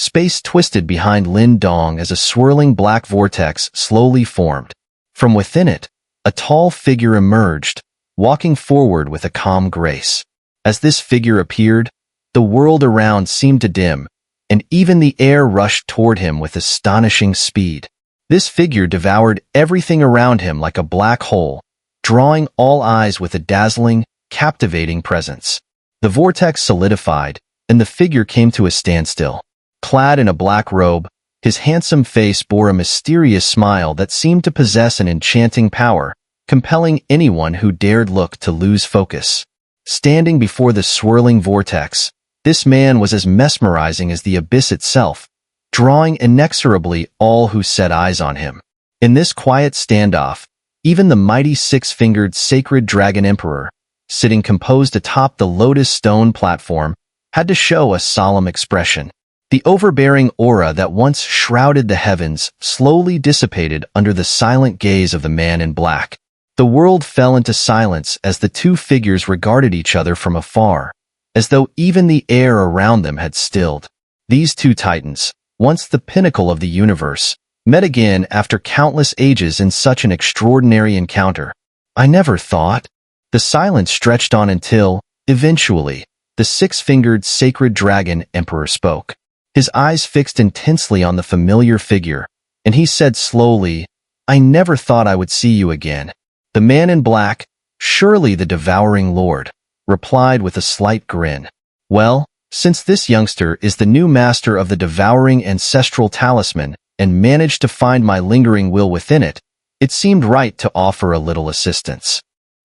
Space twisted behind Lin Dong as a swirling black vortex slowly formed. From within it, a tall figure emerged, walking forward with a calm grace. As this figure appeared, the world around seemed to dim, and even the air rushed toward him with astonishing speed. This figure devoured everything around him like a black hole, drawing all eyes with a dazzling, captivating presence. The vortex solidified, and the figure came to a standstill. Clad in a black robe, his handsome face bore a mysterious smile that seemed to possess an enchanting power, compelling anyone who dared look to lose focus. Standing before the swirling vortex, this man was as mesmerizing as the abyss itself, drawing inexorably all who set eyes on him. In this quiet standoff, even the mighty six-fingered sacred dragon emperor, sitting composed atop the lotus stone platform, had to show a solemn expression. The overbearing aura that once shrouded the heavens slowly dissipated under the silent gaze of the man in black. The world fell into silence as the two figures regarded each other from afar, as though even the air around them had stilled. These two titans, once the pinnacle of the universe, met again after countless ages in such an extraordinary encounter. I never thought. The silence stretched on until, eventually, the six-fingered sacred dragon emperor spoke. His eyes fixed intensely on the familiar figure, and he said slowly, "I never thought I would see you again." The man in black, surely the devouring lord, replied with a slight grin. "Well, since this youngster is the new master of the devouring ancestral talisman and managed to find my lingering will within it, it seemed right to offer a little assistance."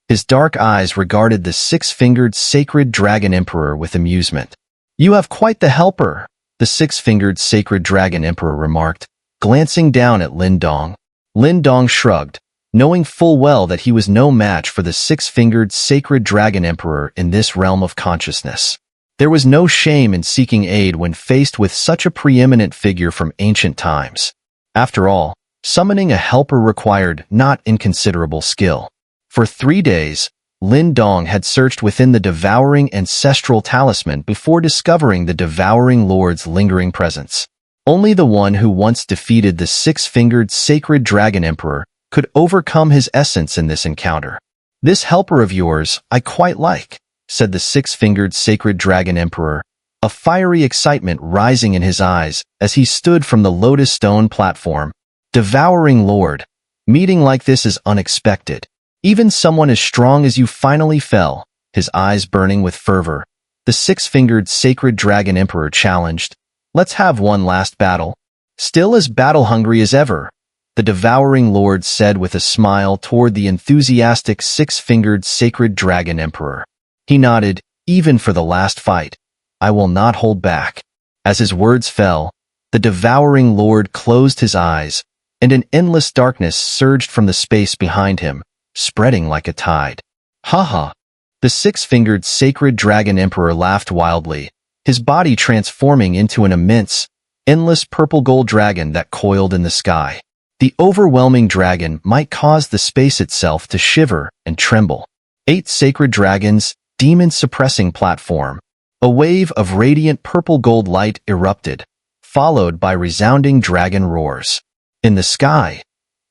His dark eyes regarded the six-fingered sacred dragon emperor with amusement. "You have quite the helper," the six-fingered sacred dragon emperor remarked, glancing down at Lin Dong. Lin Dong shrugged, knowing full well that he was no match for the six-fingered sacred dragon emperor in this realm of consciousness. There was no shame in seeking aid when faced with such a preeminent figure from ancient times. After all, summoning a helper required not inconsiderable skill. For 3 days, Lin Dong had searched within the devouring ancestral talisman before discovering the devouring lord's lingering presence. Only the one who once defeated the six-fingered sacred dragon emperor could overcome his essence in this encounter. "This helper of yours I quite like," said the six-fingered sacred dragon emperor, a fiery excitement rising in his eyes as he stood from the lotus stone platform. "Devouring lord, meeting like this is unexpected. Even someone as strong as you finally fell," his eyes burning with fervor. The six-fingered sacred dragon emperor challenged. "Let's have one last battle." "Still as battle-hungry as ever," the devouring lord said with a smile toward the enthusiastic six-fingered sacred dragon emperor. He nodded, "Even for the last fight, I will not hold back." As his words fell, the devouring lord closed his eyes, and an endless darkness surged from the space behind him, spreading like a tide. "Ha ha!" The six-fingered sacred dragon emperor laughed wildly, his body transforming into an immense, endless purple-gold dragon that coiled in the sky. The overwhelming dragon might cause the space itself to shiver and tremble. 8 sacred dragons, demon-suppressing platform. A wave of radiant purple-gold light erupted, followed by resounding dragon roars. In the sky,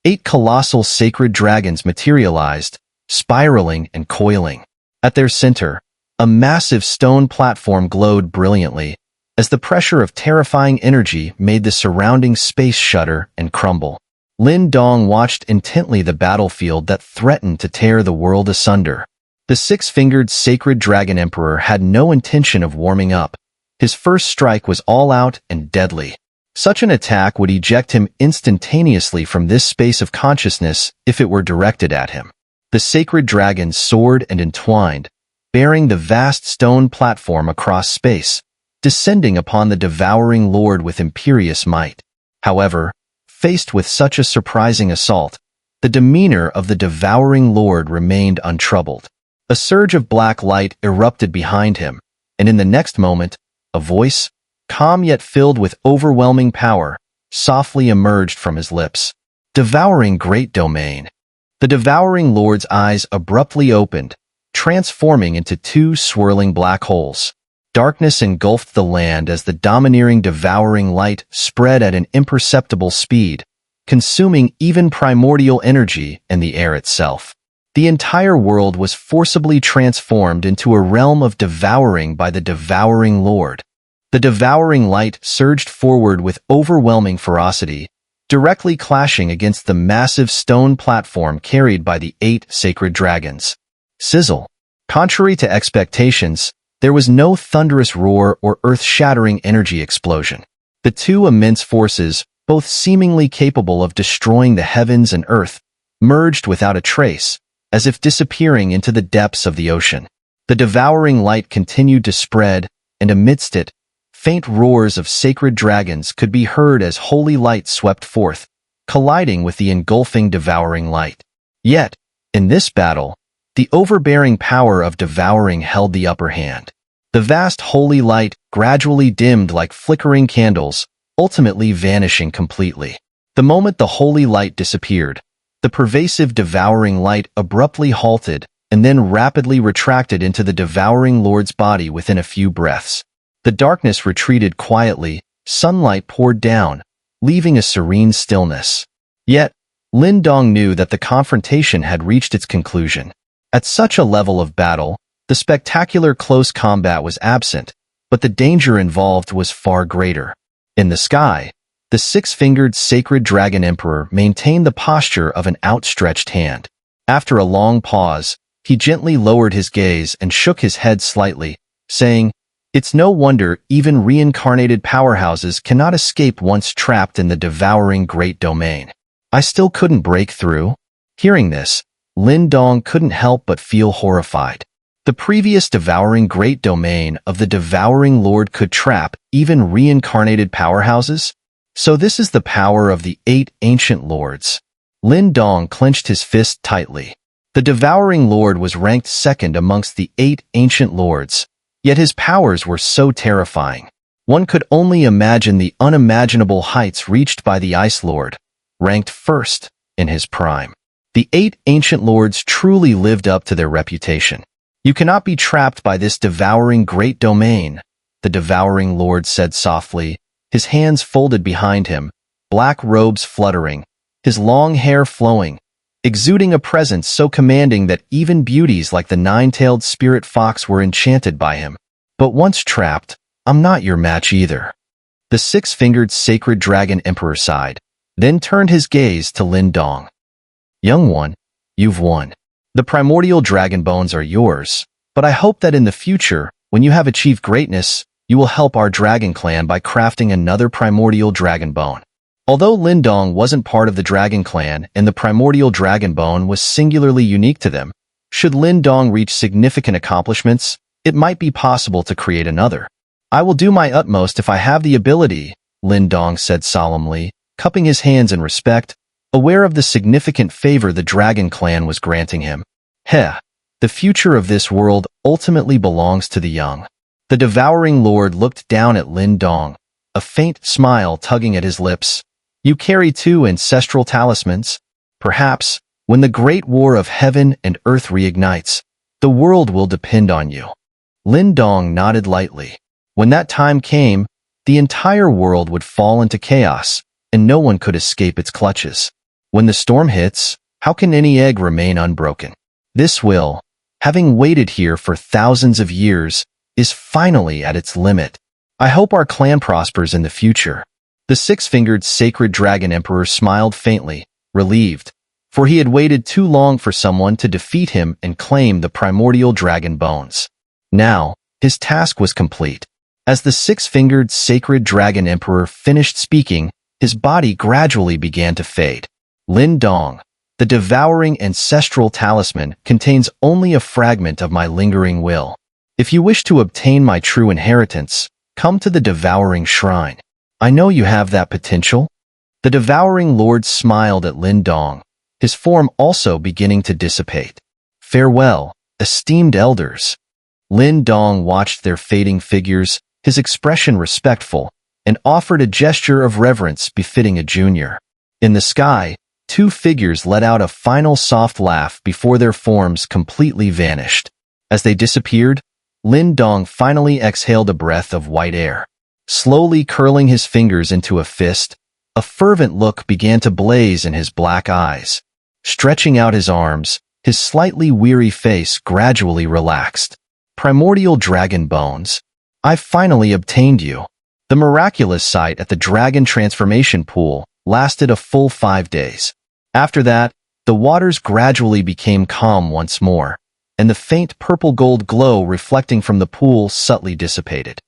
8 colossal sacred dragons materialized, spiraling and coiling. At their center, a massive stone platform glowed brilliantly, as the pressure of terrifying energy made the surrounding space shudder and crumble. Lin Dong watched intently the battlefield that threatened to tear the world asunder. The six-fingered sacred dragon emperor had no intention of warming up. His first strike was all out and deadly. Such an attack would eject him instantaneously from this space of consciousness if it were directed at him. The sacred dragon soared and entwined, bearing the vast stone platform across space, descending upon the devouring lord with imperious might. However, faced with such a surprising assault, the demeanor of the devouring lord remained untroubled. A surge of black light erupted behind him, and in the next moment, a voice, calm yet filled with overwhelming power, softly emerged from his lips. "Devouring great domain." The devouring lord's eyes abruptly opened, transforming into 2 swirling black holes. Darkness engulfed the land as the domineering devouring light spread at an imperceptible speed, consuming even primordial energy and the air itself. The entire world was forcibly transformed into a realm of devouring by the devouring Lord. The devouring light surged forward with overwhelming ferocity, directly clashing against the massive stone platform carried by the 8 sacred dragons. Sizzle. Contrary to expectations, there was no thunderous roar or earth-shattering energy explosion. The two immense forces, both seemingly capable of destroying the heavens and earth, merged without a trace, as if disappearing into the depths of the ocean. The devouring light continued to spread, and amidst it, faint roars of sacred dragons could be heard as holy light swept forth, colliding with the engulfing devouring light. Yet, in this battle, the overbearing power of devouring held the upper hand. The vast holy light gradually dimmed like flickering candles, ultimately vanishing completely. The moment the holy light disappeared, the pervasive devouring light abruptly halted and then rapidly retracted into the devouring Lord's body within a few breaths. The darkness retreated quietly, sunlight poured down, leaving a serene stillness. Yet, Lin Dong knew that the confrontation had reached its conclusion. At such a level of battle, the spectacular close combat was absent, but the danger involved was far greater. In the sky, the 6-fingered sacred dragon emperor maintained the posture of an outstretched hand. After a long pause, he gently lowered his gaze and shook his head slightly, saying, "It's no wonder even reincarnated powerhouses cannot escape once trapped in the devouring great domain. I still couldn't break through." Hearing this, Lin Dong couldn't help but feel horrified. The previous devouring great domain of the devouring Lord could trap even reincarnated powerhouses? So this is the power of the 8 ancient lords. Lin Dong clenched his fist tightly. The devouring Lord was ranked second amongst the 8 ancient lords, yet his powers were so terrifying. One could only imagine the unimaginable heights reached by the Ice Lord, ranked first in his prime. The 8 ancient lords truly lived up to their reputation. "You cannot be trapped by this devouring great domain," the devouring Lord said softly, his hands folded behind him, black robes fluttering, his long hair flowing, exuding a presence so commanding that even beauties like the 9-tailed spirit fox were enchanted by him. "But once trapped, I'm not your match either." The 6-fingered sacred dragon emperor sighed, then turned his gaze to Lin Dong. "Young one, you've won. The primordial dragon bones are yours, but I hope that in the future, when you have achieved greatness, you will help our dragon clan by crafting another primordial dragon bone." Although Lin Dong wasn't part of the dragon clan and the primordial dragon bone was singularly unique to them, should Lin Dong reach significant accomplishments, it might be possible to create another. "I will do my utmost if I have the ability," Lin Dong said solemnly, cupping his hands in respect, aware of the significant favor the dragon clan was granting him. "Heh, the future of this world ultimately belongs to the young." The devouring Lord looked down at Lin Dong, a faint smile tugging at his lips. "You carry 2 ancestral talismans. Perhaps, when the great war of heaven and earth reignites, the world will depend on you." Lin Dong nodded lightly. When that time came, the entire world would fall into chaos, and no one could escape its clutches. When the storm hits, how can any egg remain unbroken? This will, having waited here for thousands of years, is finally at its limit. I hope our clan prospers in the future. The 6-fingered sacred dragon emperor smiled faintly, relieved, for he had waited too long for someone to defeat him and claim the primordial dragon bones. Now, his task was complete. As the 6-fingered sacred dragon emperor finished speaking, his body gradually began to fade. "Lin Dong, the devouring ancestral talisman contains only a fragment of my lingering will. If you wish to obtain my true inheritance, come to the devouring shrine. I know you have that potential." The devouring Lord smiled at Lin Dong, his form also beginning to dissipate. "Farewell, esteemed elders." Lin Dong watched their fading figures, his expression respectful, and offered a gesture of reverence befitting a junior. In the sky, 2 figures let out a final soft laugh before their forms completely vanished. As they disappeared, Lin Dong finally exhaled a breath of white air. Slowly curling his fingers into a fist, a fervent look began to blaze in his black eyes. Stretching out his arms, his slightly weary face gradually relaxed. Primordial dragon bones. I've finally obtained you. The miraculous sight at the dragon transformation pool lasted a full 5 days. After that, the waters gradually became calm once more, and the faint purple-gold glow reflecting from the pool subtly dissipated.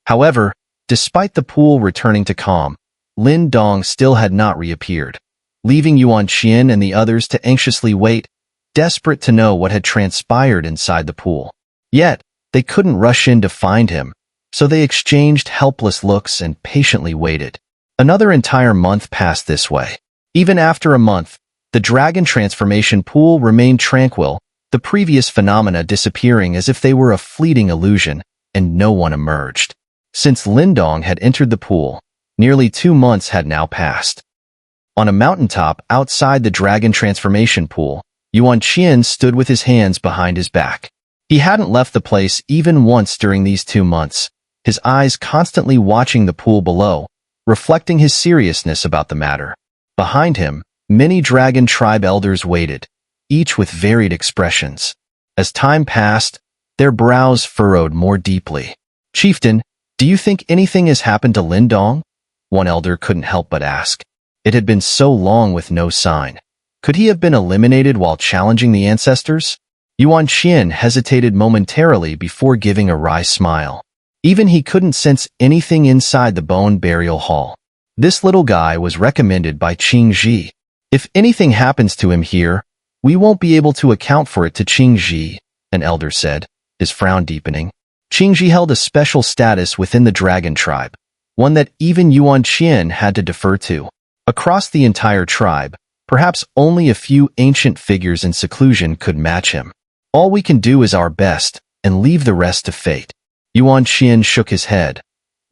However, despite the pool returning to calm, Lin Dong still had not reappeared, leaving Yuan Qian and the others to anxiously wait, desperate to know what had transpired inside the pool. Yet, they couldn't rush in to find him, so they exchanged helpless looks and patiently waited. Another entire month passed this way. Even after a month, the dragon transformation pool remained tranquil, the previous phenomena disappearing as if they were a fleeting illusion, and no one emerged. Since Lin Dong had entered the pool, nearly 2 months had now passed. On a mountaintop outside the dragon transformation pool, Yuan Qian stood with his hands behind his back. He hadn't left the place even once during these 2 months, his eyes constantly watching the pool below, reflecting his seriousness about the matter. Behind him, many dragon tribe elders waited, each with varied expressions. As time passed, their brows furrowed more deeply. "Chieftain, do you think anything has happened to Lin Dong?" One elder couldn't help but ask. It had been so long with no sign. Could he have been eliminated while challenging the ancestors? Yuan Qian hesitated momentarily before giving a wry smile. Even he couldn't sense anything inside the bone burial hall. This little guy was recommended by Qing Ji. If anything happens to him here, we won't be able to account for it to Qing Ji, an elder said, his frown deepening. Qing Ji held a special status within the dragon tribe, one that even Yuan Qian had to defer to. Across the entire tribe, perhaps only a few ancient figures in seclusion could match him. All we can do is our best, and leave the rest to fate. Yuan Qian shook his head.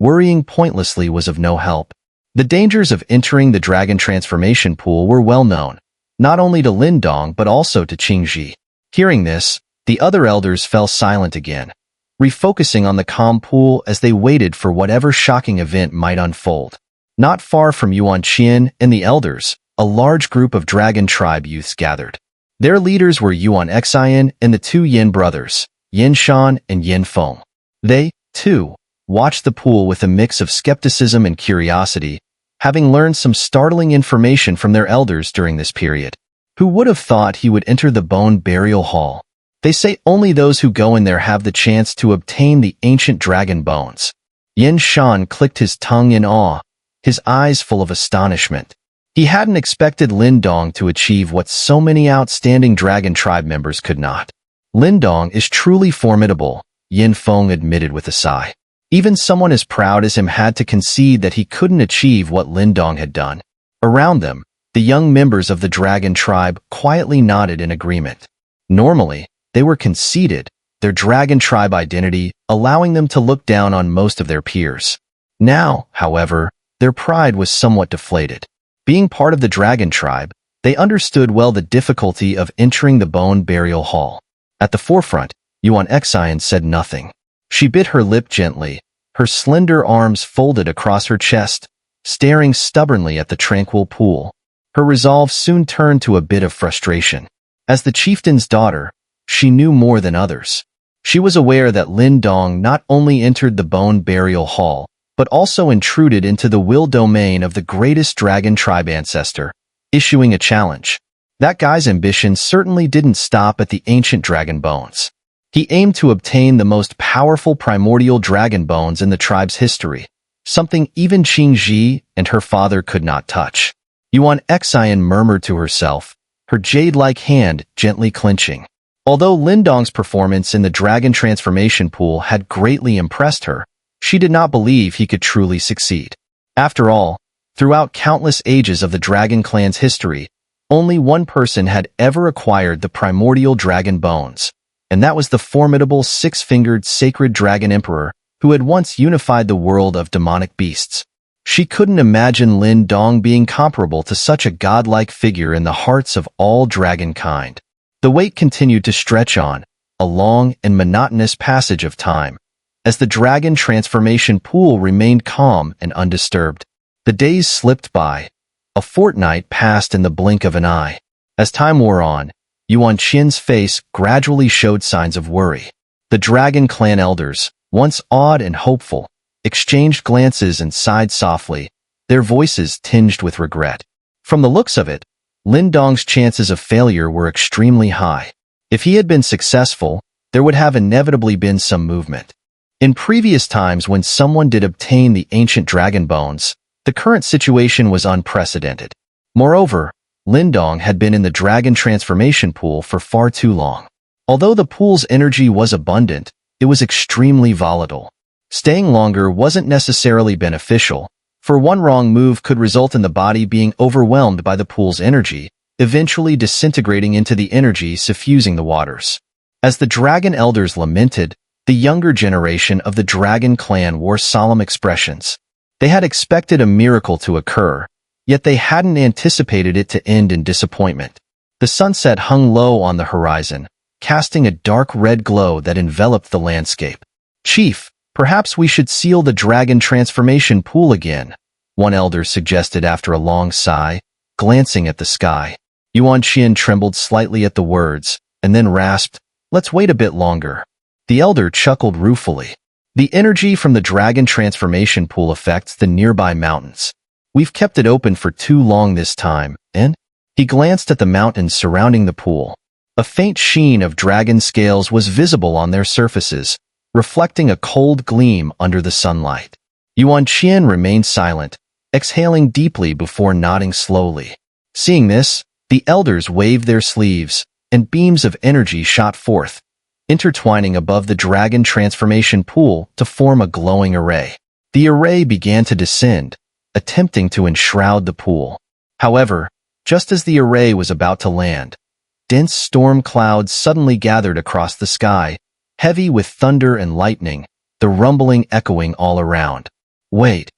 Worrying pointlessly was of no help. The dangers of entering the dragon transformation pool were well known, not only to Lin Dong but also to Qing Ji. Hearing this, the other elders fell silent again, refocusing on the calm pool as they waited for whatever shocking event might unfold. Not far from Yuan Qian and the elders, a large group of dragon tribe youths gathered. Their leaders were Yuan Xian and the 2 Yin brothers, Yin Shan and Yin Feng. They, too, watched the pool with a mix of skepticism and curiosity, having learned some startling information from their elders during this period. Who would have thought he would enter the bone burial hall? They say only those who go in there have the chance to obtain the ancient dragon bones. Yin Shan clicked his tongue in awe, his eyes full of astonishment. He hadn't expected Lin Dong to achieve what so many outstanding dragon tribe members could not. Lin Dong is truly formidable, Yin Feng admitted with a sigh. Even someone as proud as him had to concede that he couldn't achieve what Lin Dong had done. Around them, the young members of the dragon tribe quietly nodded in agreement. Normally, they were conceited, their dragon tribe identity allowing them to look down on most of their peers. Now, however, their pride was somewhat deflated. Being part of the dragon tribe, they understood well the difficulty of entering the bone burial hall. At the forefront, Yuan Xian said nothing. She bit her lip gently, her slender arms folded across her chest, staring stubbornly at the tranquil pool. Her resolve soon turned to a bit of frustration. As the chieftain's daughter, she knew more than others. She was aware that Lin Dong not only entered the bone burial hall, but also intruded into the will domain of the greatest dragon tribe ancestor, issuing a challenge. That guy's ambition certainly didn't stop at the ancient dragon bones. He aimed to obtain the most powerful primordial dragon bones in the tribe's history, something even Qing Ji and her father could not touch. Yuan Xian murmured to herself, her jade-like hand gently clenching. Although Lin Dong's performance in the dragon transformation pool had greatly impressed her, she did not believe he could truly succeed. After all, throughout countless ages of the dragon clan's history, only one person had ever acquired the primordial dragon bones, and that was the formidable 6-fingered sacred dragon emperor who had once unified the world of demonic beasts. She couldn't imagine Lin Dong being comparable to such a godlike figure in the hearts of all dragon kind. The wait continued to stretch on, a long and monotonous passage of time, as the dragon transformation pool remained calm and undisturbed. The days slipped by. A fortnight passed in the blink of an eye. As time wore on, Yuan Qian's face gradually showed signs of worry. The dragon clan elders, once awed and hopeful, exchanged glances and sighed softly, their voices tinged with regret. From the looks of it, Lin Dong's chances of failure were extremely high. If he had been successful, there would have inevitably been some movement. In previous times when someone did obtain the ancient dragon bones, the current situation was unprecedented. Moreover, Lin Dong had been in the dragon transformation pool for far too long. Although the pool's energy was abundant, it was extremely volatile. Staying longer wasn't necessarily beneficial, for one wrong move could result in the body being overwhelmed by the pool's energy, eventually disintegrating into the energy suffusing the waters. As the dragon elders lamented, the younger generation of the dragon clan wore solemn expressions. They had expected a miracle to occur, yet they hadn't anticipated it to end in disappointment. The sunset hung low on the horizon, casting a dark red glow that enveloped the landscape. "Chief, perhaps we should seal the dragon transformation pool again," one elder suggested after a long sigh, glancing at the sky. Yuan Qian trembled slightly at the words, and then rasped, "Let's wait a bit longer." The elder chuckled ruefully. "The energy from the dragon transformation pool affects the nearby mountains. We've kept it open for too long this time, and—" He glanced at the mountains surrounding the pool. A faint sheen of dragon scales was visible on their surfaces, reflecting a cold gleam under the sunlight. Yuan Qian remained silent, exhaling deeply before nodding slowly. Seeing this, the elders waved their sleeves, and beams of energy shot forth, intertwining above the dragon transformation pool to form a glowing array. The array began to descend, attempting to enshroud the pool. However, just as the array was about to land, dense storm clouds suddenly gathered across the sky, heavy with thunder and lightning, the rumbling echoing all around. "Wait."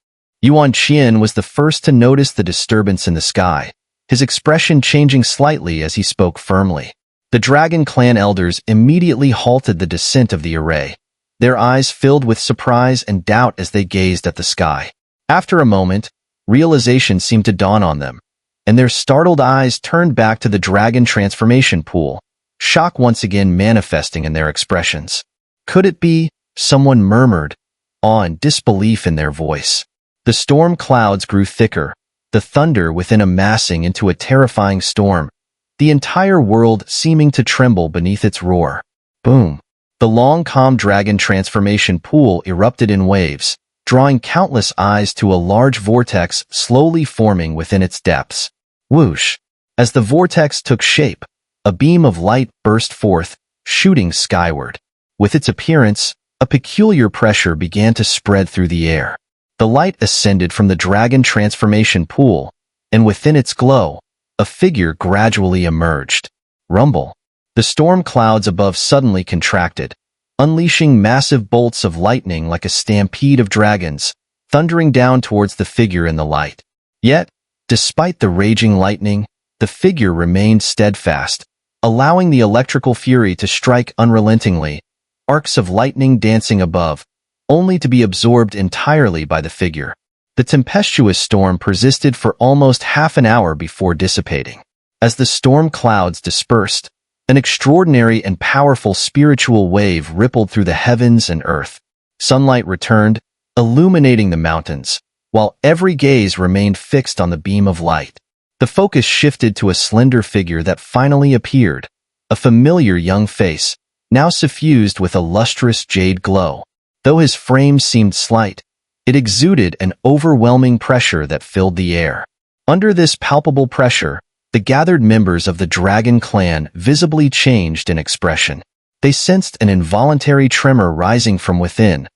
Yuan Qian was the first to notice the disturbance in the sky, his expression changing slightly as he spoke firmly. The dragon clan elders immediately halted the descent of the array, their eyes filled with surprise and doubt as they gazed at the sky. After a moment, realization seemed to dawn on them, and their startled eyes turned back to the dragon transformation pool, shock once again manifesting in their expressions. "Could it be?" someone murmured, awe and disbelief in their voice. The storm clouds grew thicker, the thunder within amassing into a terrifying storm, the entire world seeming to tremble beneath its roar. Boom! The long, calm dragon transformation pool erupted in waves, drawing countless eyes to a large vortex slowly forming within its depths. Whoosh! As the vortex took shape, a beam of light burst forth, shooting skyward. With its appearance, a peculiar pressure began to spread through the air. The light ascended from the dragon transformation pool, and within its glow, a figure gradually emerged. Rumble! The storm clouds above suddenly contracted, unleashing massive bolts of lightning like a stampede of dragons, thundering down towards the figure in the light. Yet, despite the raging lightning, the figure remained steadfast, allowing the electrical fury to strike unrelentingly, arcs of lightning dancing above, only to be absorbed entirely by the figure. The tempestuous storm persisted for almost half an hour before dissipating. As the storm clouds dispersed, an extraordinary and powerful spiritual wave rippled through the heavens and earth. Sunlight returned, illuminating the mountains, while every gaze remained fixed on the beam of light. The focus shifted to a slender figure that finally appeared, a familiar young face, now suffused with a lustrous jade glow. Though his frame seemed slight, it exuded an overwhelming pressure that filled the air. Under this palpable pressure, the gathered members of the dragon clan visibly changed in expression. They sensed an involuntary tremor rising from within,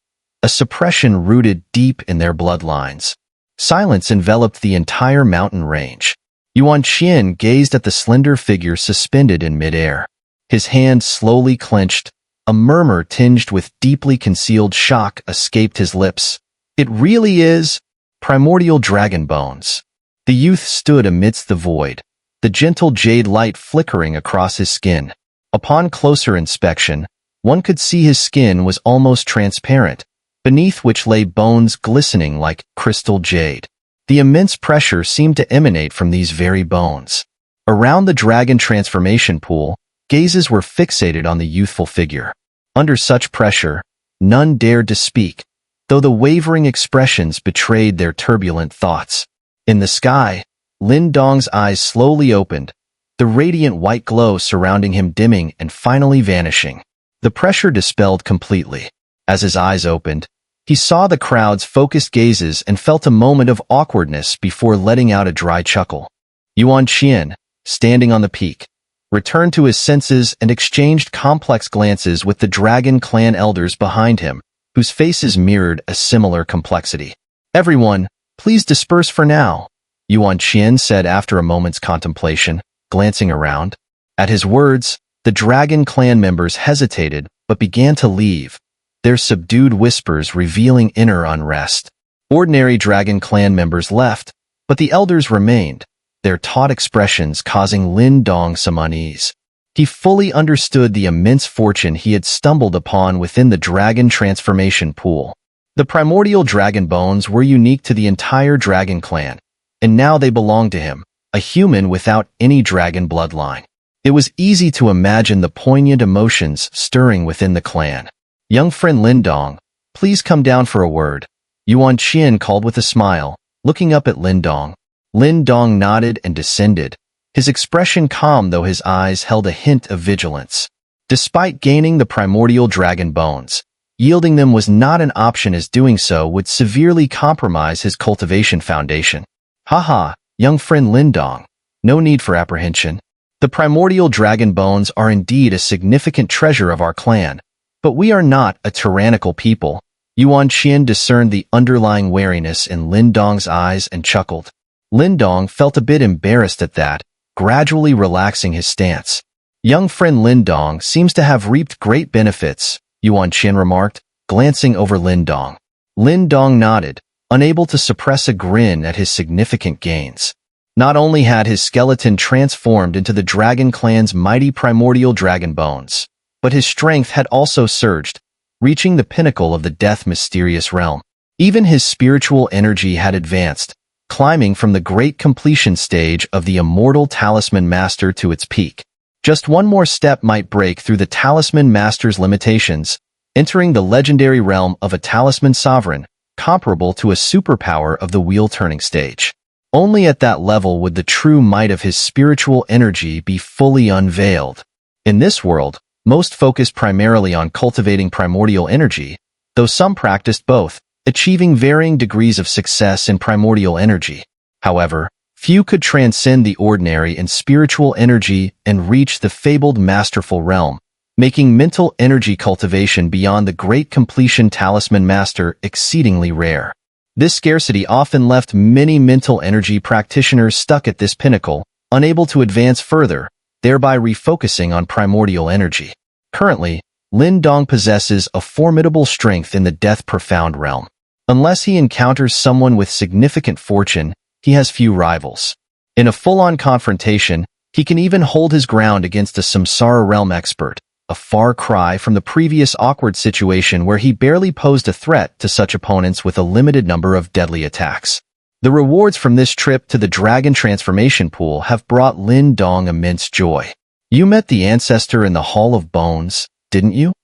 a suppression rooted deep in their bloodlines. Silence enveloped the entire mountain range. Yuan Qian gazed at the slender figure suspended in midair. His hand slowly clenched, a murmur tinged with deeply concealed shock escaped his lips. "It really is primordial dragon bones." The youth stood amidst the void, the gentle jade light flickering across his skin. Upon closer inspection, One could see his skin was almost transparent, beneath which lay bones glistening like crystal jade. The immense pressure seemed to emanate from these very bones. Around the dragon transformation pool, gazes were fixated on the youthful figure. Under such pressure, none dared to speak, though the wavering expressions betrayed their turbulent thoughts. In the sky, Lin Dong's eyes slowly opened, the radiant white glow surrounding him dimming and finally vanishing. The pressure dispelled completely. As his eyes opened, he saw the crowd's focused gazes and felt a moment of awkwardness before letting out a dry chuckle. Yuan Qian, standing on the peak, returned to his senses and exchanged complex glances with the Dragon Clan elders behind him, whose faces mirrored a similar complexity. "Everyone, please disperse for now," Yuan Qian said after a moment's contemplation, glancing around. At his words, the Dragon Clan members hesitated but began to leave, their subdued whispers revealing inner unrest. Ordinary Dragon Clan members left, but the elders remained, their taut expressions causing Lin Dong some unease. He fully understood the immense fortune he had stumbled upon within the dragon transformation pool. The primordial dragon bones were unique to the entire Dragon Clan, and now they belonged to him, a human without any dragon bloodline. It was easy to imagine the poignant emotions stirring within the clan. "Young friend Lin Dong, please come down for a word," Yuan Qian called with a smile, looking up at Lin Dong. Lin Dong nodded and descended, his expression calm though his eyes held a hint of vigilance. Despite gaining the primordial dragon bones, yielding them was not an option, as doing so would severely compromise his cultivation foundation. "Haha, young friend Lin Dong, no need for apprehension. The primordial dragon bones are indeed a significant treasure of our clan, but we are not a tyrannical people." Yuan Qian discerned the underlying wariness in Lin Dong's eyes and chuckled. Lin Dong felt a bit embarrassed at that, gradually relaxing his stance. "Young friend Lin Dong seems to have reaped great benefits," Yuan Qian remarked, glancing over Lin Dong. Lin Dong nodded, unable to suppress a grin at his significant gains. Not only had his skeleton transformed into the Dragon Clan's mighty primordial dragon bones, but his strength had also surged, reaching the pinnacle of the death mysterious realm. Even his spiritual energy had advanced, climbing from the great completion stage of the immortal Talisman Master to its peak. Just one more step might break through the Talisman Master's limitations, entering the legendary realm of a Talisman Sovereign, comparable to a superpower of the wheel-turning stage. Only at that level would the true might of his spiritual energy be fully unveiled. In this world, most focused primarily on cultivating primordial energy, though some practiced both, achieving varying degrees of success in primordial energy. However, few could transcend the ordinary in spiritual energy and reach the fabled masterful realm, making mental energy cultivation beyond the great completion Talisman Master exceedingly rare. This scarcity often left many mental energy practitioners stuck at this pinnacle, unable to advance further, thereby refocusing on primordial energy. Currently, Lin Dong possesses a formidable strength in the death-profound realm. Unless he encounters someone with significant fortune, he has few rivals. In a full-on confrontation, he can even hold his ground against a Samsara realm expert, a far cry from the previous awkward situation where he barely posed a threat to such opponents with a limited number of deadly attacks. The rewards from this trip to the Dragon Transformation Pool have brought Lin Dong immense joy. "You met the ancestor in the Hall of Bones, didn't you?"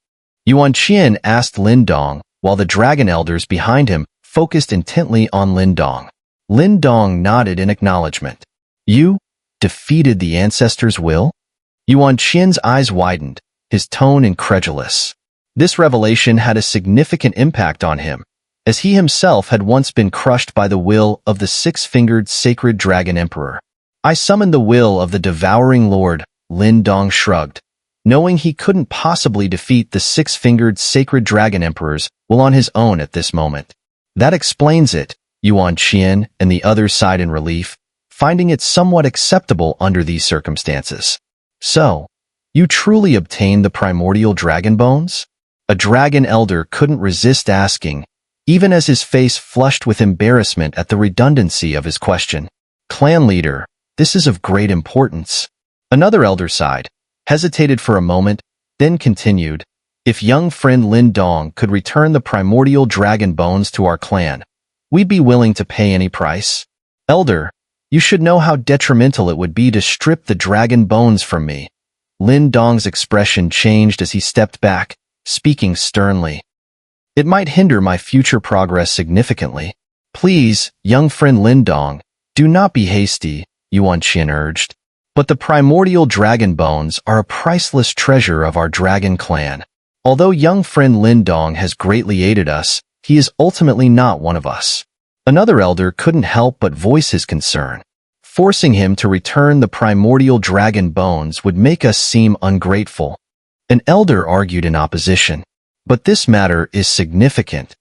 Yuan Qian asked Lin Dong, while the dragon elders behind him focused intently on Lin Dong. Lin Dong nodded in acknowledgement. "You defeated the ancestor's will?" Yuan Qian's eyes widened, his tone incredulous. This revelation had a significant impact on him, as he himself had once been crushed by the will of the six-fingered sacred dragon emperor. "I summoned the will of the devouring lord," Lin Dong shrugged, knowing he couldn't possibly defeat the six-fingered sacred dragon emperor's will on his own at this moment. "That explains it," Yuan Qian and the others sighed in relief, finding it somewhat acceptable under these circumstances. "So, you truly obtained the primordial dragon bones?" A dragon elder couldn't resist asking, even as his face flushed with embarrassment at the redundancy of his question. "Clan leader, this is of great importance." Another elder sighed, hesitated for a moment, then continued, If young friend Lin Dong could return the primordial dragon bones to our clan, we'd be willing to pay any price. Elder, you should know how detrimental it would be to strip the dragon bones from me. Lin Dong's expression changed as he stepped back, speaking sternly. It might hinder my future progress significantly. Please, young friend Lin Dong, do not be hasty, Yuan Qin urged. But the primordial dragon bones are a priceless treasure of our dragon clan. Although young friend Lin Dong has greatly aided us, he is ultimately not one of us. Another elder couldn't help but voice his concern. Forcing him to return the primordial dragon bones would make us seem ungrateful. An elder argued in opposition. But this matter is significant.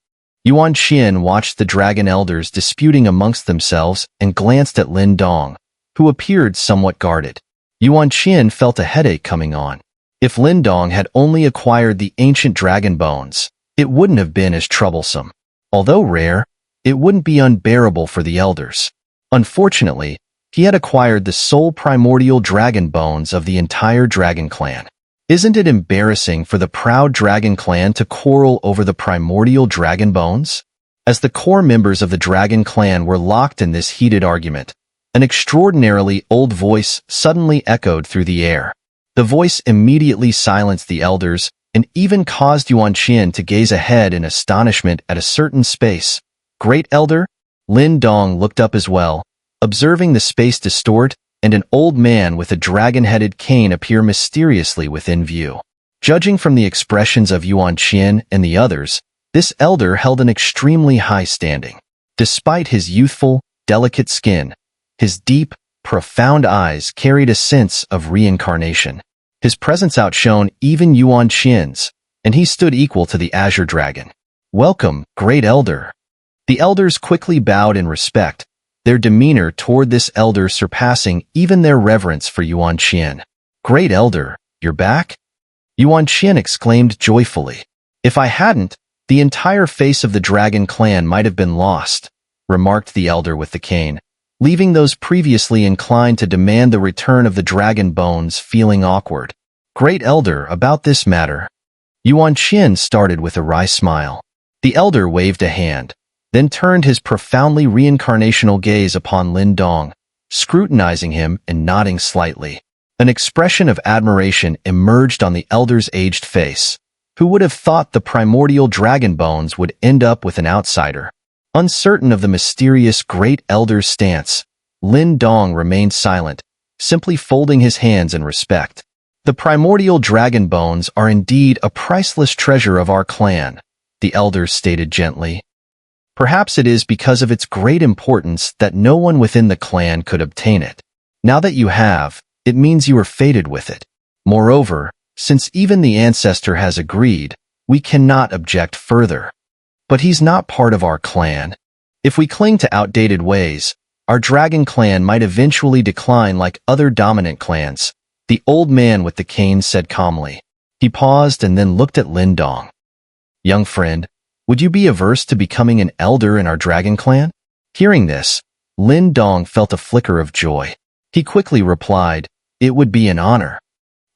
Yuan Qian watched the dragon elders disputing amongst themselves and glanced at Lin Dong, who appeared somewhat guarded. Yuan Qian felt a headache coming on. If Lin Dong had only acquired the ancient dragon bones, it wouldn't have been as troublesome. Although rare, it wouldn't be unbearable for the elders. Unfortunately, he had acquired the sole primordial dragon bones of the entire dragon clan. Isn't it embarrassing for the proud dragon clan to quarrel over the primordial dragon bones? As the core members of the dragon clan were locked in this heated argument, an extraordinarily old voice suddenly echoed through the air. The voice immediately silenced the elders and even caused Yuan Qian to gaze ahead in astonishment at a certain space. Great Elder? Lin Dong looked up as well, observing the space distort and an old man with a dragon-headed cane appear mysteriously within view. Judging from the expressions of Yuan Qian and the others, this elder held an extremely high standing. Despite his youthful, delicate skin, his deep, profound eyes carried a sense of reincarnation. His presence outshone even Yuan Qian's, and he stood equal to the Azure Dragon. Welcome, Great Elder. The elders quickly bowed in respect, their demeanor toward this elder surpassing even their reverence for Yuan Qian. Great Elder, you're back? Yuan Qian exclaimed joyfully. If I hadn't, the entire face of the dragon clan might have been lost, remarked the elder with the cane, leaving those previously inclined to demand the return of the dragon bones feeling awkward. Great Elder, about this matter. Yuan Qian started with a wry smile. The elder waved a hand, then turned his profoundly reincarnational gaze upon Lin Dong, scrutinizing him and nodding slightly. An expression of admiration emerged on the elder's aged face. Who would have thought the primordial dragon bones would end up with an outsider? Uncertain of the mysterious Great Elder's stance, Lin Dong remained silent, simply folding his hands in respect. The primordial dragon bones are indeed a priceless treasure of our clan, the elder stated gently. Perhaps it is because of its great importance that no one within the clan could obtain it. Now that you have, it means you are fated with it. Moreover, since even the ancestor has agreed, we cannot object further. But he's not part of our clan. If we cling to outdated ways, our dragon clan might eventually decline like other dominant clans, the old man with the cane said calmly. He paused and then looked at Lin Dong. Young friend, would you be averse to becoming an elder in our dragon clan? Hearing this, Lin Dong felt a flicker of joy. He quickly replied, it would be an honor.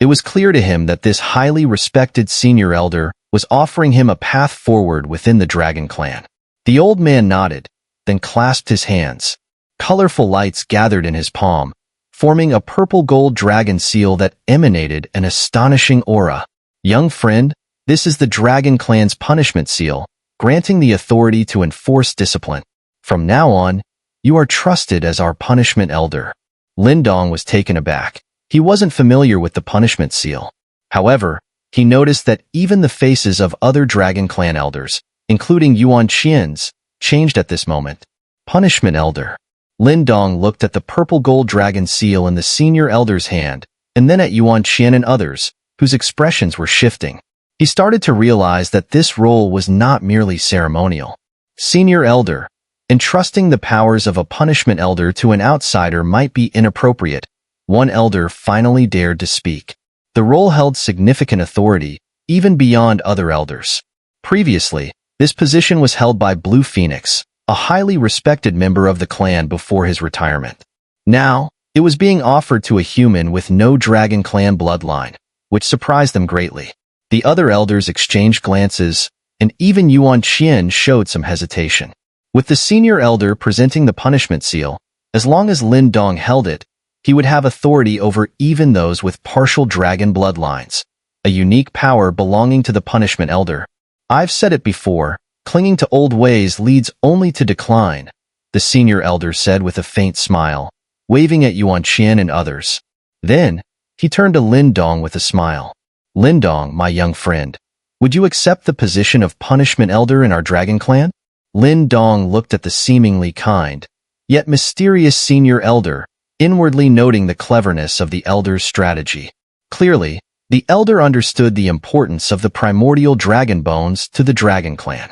It was clear to him that this highly respected senior elder was offering him a path forward within the dragon clan. The old man nodded, then clasped his hands. Colorful lights gathered in his palm, forming a purple-gold dragon seal that emanated an astonishing aura. Young friend, this is the dragon clan's punishment seal, granting the authority to enforce discipline. From now on, you are trusted as our punishment elder. Lin Dong was taken aback. He wasn't familiar with the punishment seal. However, he noticed that even the faces of other dragon clan elders, including Yuan Qian's, changed at this moment. Punishment elder. Lin Dong looked at the purple gold dragon seal in the senior elder's hand, and then at Yuan Qian and others, whose expressions were shifting. He started to realize that this role was not merely ceremonial. Senior elder. Entrusting the powers of a punishment elder to an outsider might be inappropriate. One elder finally dared to speak. The role held significant authority, even beyond other elders. Previously, this position was held by Blue Phoenix, a highly respected member of the clan before his retirement. Now, it was being offered to a human with no dragon clan bloodline, which surprised them greatly. The other elders exchanged glances, and even Yuan Qian showed some hesitation. With the senior elder presenting the punishment seal, as long as Lin Dong held it, he would have authority over even those with partial dragon bloodlines, a unique power belonging to the punishment elder. I've said it before, clinging to old ways leads only to decline, the senior elder said with a faint smile, waving at Yuan Qian and others. Then, he turned to Lin Dong with a smile. Lin Dong, my young friend, would you accept the position of punishment elder in our dragon clan? Lin Dong looked at the seemingly kind, yet mysterious senior elder, inwardly noting the cleverness of the elder's strategy. Clearly, the elder understood the importance of the primordial dragon bones to the dragon clan.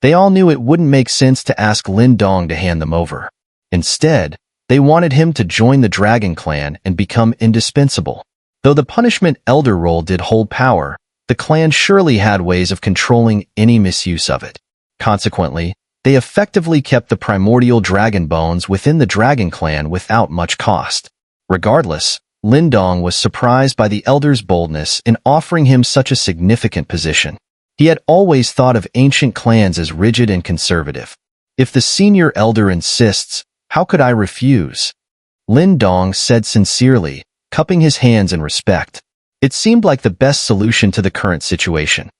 They all knew it wouldn't make sense to ask Lin Dong to hand them over. Instead, they wanted him to join the dragon clan and become indispensable. Though the punishment elder role did hold power, the clan surely had ways of controlling any misuse of it. Consequently, they effectively kept the primordial dragon bones within the dragon clan without much cost. Regardless, Lin Dong was surprised by the elder's boldness in offering him such a significant position. He had always thought of ancient clans as rigid and conservative. If the senior elder insists, how could I refuse? Lin Dong said sincerely, cupping his hands in respect. It seemed like the best solution to the current situation.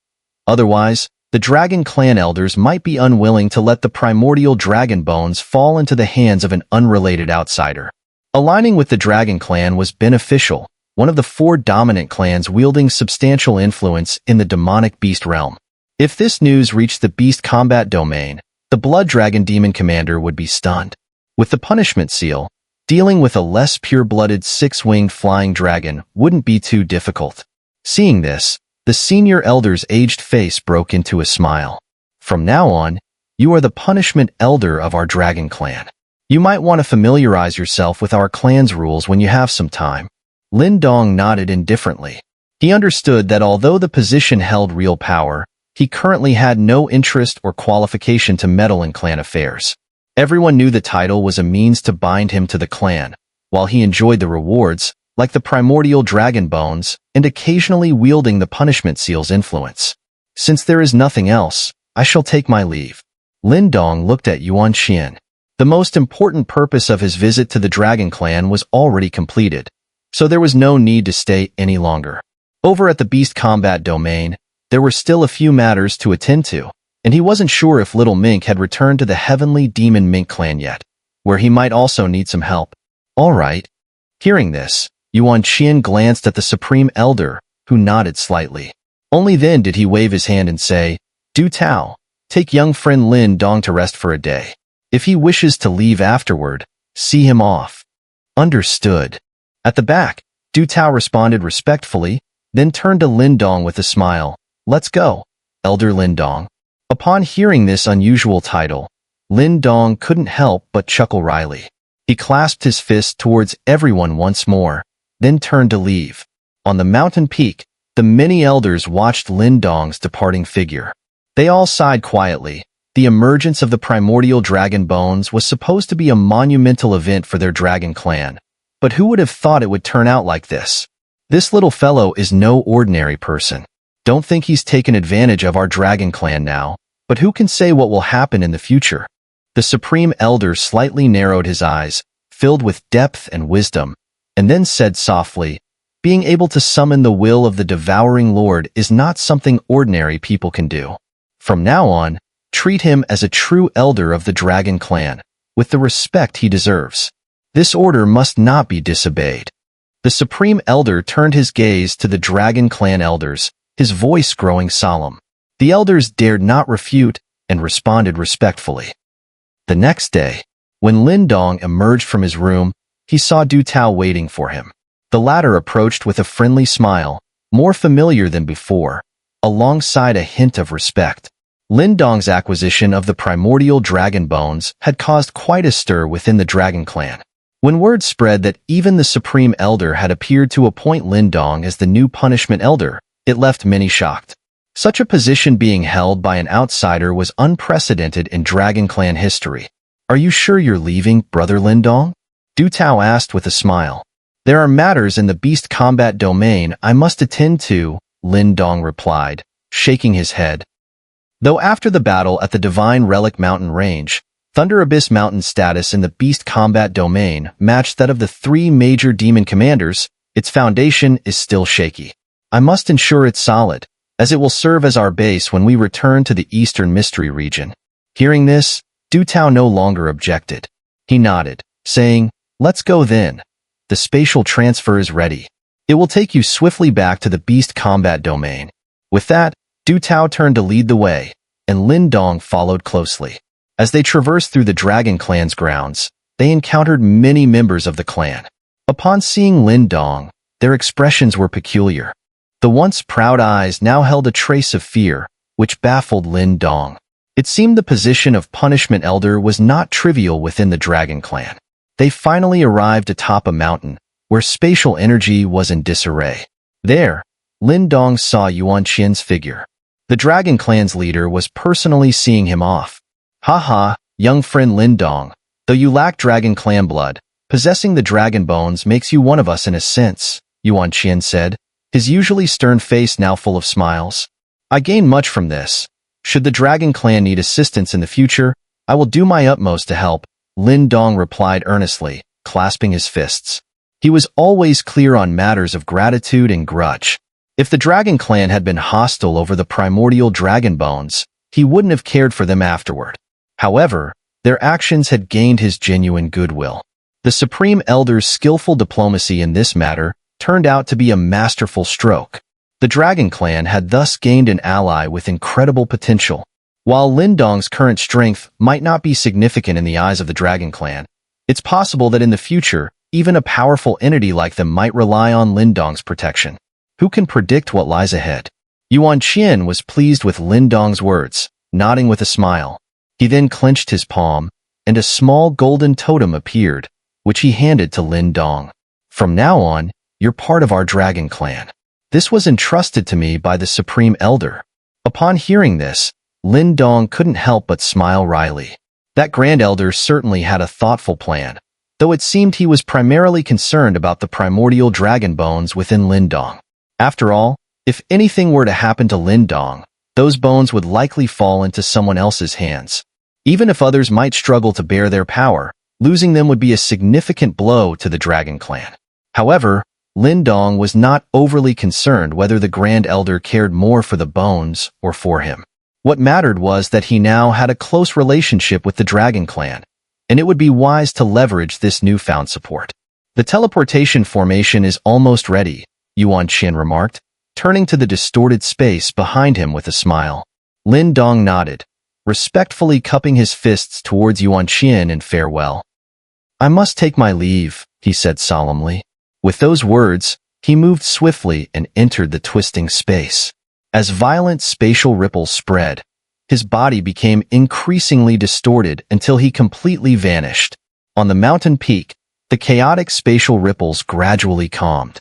Otherwise, the dragon clan elders might be unwilling to let the primordial dragon bones fall into the hands of an unrelated outsider. Aligning with the dragon clan was beneficial, one of the 4 dominant clans wielding substantial influence in the demonic beast realm. If this news reached the beast combat domain, the blood dragon demon commander would be stunned. With the punishment seal, dealing with a less pure-blooded 6-winged flying dragon wouldn't be too difficult. Seeing this, the senior elder's aged face broke into a smile. From now on, you are the punishment elder of our dragon clan. You might want to familiarize yourself with our clan's rules when you have some time. Lin Dong nodded indifferently. He understood that although the position held real power, he currently had no interest or qualification to meddle in clan affairs. Everyone knew the title was a means to bind him to the clan, while he enjoyed the rewards, like the primordial dragon bones, and occasionally wielding the punishment seal's influence. Since there is nothing else, I shall take my leave. Lin Dong looked at Yuan Qian. The most important purpose of his visit to the dragon clan was already completed, so there was no need to stay any longer. Over at the beast combat domain, there were still a few matters to attend to, and he wasn't sure if Little Mink had returned to the heavenly demon mink clan yet, where he might also need some help. All right. Hearing this, Yuan Qian glanced at the Supreme Elder, who nodded slightly. Only then did he wave his hand and say, Du Tao, take young friend Lin Dong to rest for a day. If he wishes to leave afterward, see him off. Understood. At the back, Du Tao responded respectfully, then turned to Lin Dong with a smile. Let's go, Elder Lin Dong. Upon hearing this unusual title, Lin Dong couldn't help but chuckle wryly. He clasped his fist towards everyone once more, then turned to leave. On the mountain peak, the many elders watched Lin Dong's departing figure. They all sighed quietly. The emergence of the primordial dragon bones was supposed to be a monumental event for their dragon clan. But who would have thought it would turn out like this? This little fellow is no ordinary person. Don't think he's taken advantage of our dragon clan now, but who can say what will happen in the future? The Supreme Elder slightly narrowed his eyes, filled with depth and wisdom, and then said softly, being able to summon the will of the Devouring Lord is not something ordinary people can do. From now on, treat him as a true elder of the dragon clan, with the respect he deserves. This order must not be disobeyed. The Supreme Elder turned his gaze to the dragon clan elders, his voice growing solemn. The elders dared not refute and responded respectfully. The next day, when Lin Dong emerged from his room, he saw Du Tao waiting for him. The latter approached with a friendly smile, more familiar than before, alongside a hint of respect. Lin Dong's acquisition of the primordial dragon bones had caused quite a stir within the dragon clan. When word spread that even the Supreme Elder had appeared to appoint Lin Dong as the new punishment elder, it left many shocked. Such a position being held by an outsider was unprecedented in dragon clan history. Are you sure you're leaving, Brother Lin Dong? Du Tao asked with a smile. There are matters in the beast combat domain I must attend to, Lin Dong replied, shaking his head. Though after the battle at the Divine Relic Mountain Range, Thunder Abyss Mountain's status in the Beast Combat domain matched that of the three major demon commanders, its foundation is still shaky. I must ensure it's solid, as it will serve as our base when we return to the Eastern Mystery region. Hearing this, Du Tao no longer objected. He nodded, saying, "Let's go then. The spatial transfer is ready. It will take you swiftly back to the Beast Combat domain." With that, Du Tao turned to lead the way, and Lin Dong followed closely. As they traversed through the Dragon Clan's grounds, they encountered many members of the clan. Upon seeing Lin Dong, their expressions were peculiar. The once proud eyes now held a trace of fear, which baffled Lin Dong. It seemed the position of Punishment Elder was not trivial within the Dragon Clan. They finally arrived atop a mountain, where spatial energy was in disarray. There, Lin Dong saw Yuan Qian's figure. The Dragon Clan's leader was personally seeing him off. "Haha, young friend Lin Dong, though you lack Dragon Clan blood, possessing the dragon bones makes you one of us in a sense," Yuan Qian said, his usually stern face now full of smiles. "I gain much from this. Should the Dragon Clan need assistance in the future, I will do my utmost to help," Lin Dong replied earnestly, clasping his fists. He was always clear on matters of gratitude and grudge. If the Dragon Clan had been hostile over the primordial dragon bones, he wouldn't have cared for them afterward. However, their actions had gained his genuine goodwill. The Supreme Elder's skillful diplomacy in this matter turned out to be a masterful stroke. The Dragon Clan had thus gained an ally with incredible potential. While Lin Dong's current strength might not be significant in the eyes of the Dragon Clan, it's possible that in the future, even a powerful entity like them might rely on Lin Dong's protection. Who can predict what lies ahead? Yuan Qian was pleased with Lin Dong's words, nodding with a smile. He then clenched his palm, and a small golden totem appeared, which he handed to Lin Dong. "From now on, you're part of our Dragon Clan. This was entrusted to me by the Supreme Elder." Upon hearing this, Lin Dong couldn't help but smile wryly. That Grand Elder certainly had a thoughtful plan, though it seemed he was primarily concerned about the primordial dragon bones within Lin Dong. After all, if anything were to happen to Lin Dong, those bones would likely fall into someone else's hands. Even if others might struggle to bear their power, losing them would be a significant blow to the Dragon Clan. However, Lin Dong was not overly concerned whether the Grand Elder cared more for the bones or for him. What mattered was that he now had a close relationship with the Dragon Clan, and it would be wise to leverage this newfound support. "The teleportation formation is almost ready," Yuan Qian remarked, turning to the distorted space behind him with a smile. Lin Dong nodded, respectfully cupping his fists towards Yuan Qian in farewell. "I must take my leave," he said solemnly. With those words, he moved swiftly and entered the twisting space. As violent spatial ripples spread, his body became increasingly distorted until he completely vanished. On the mountain peak, the chaotic spatial ripples gradually calmed.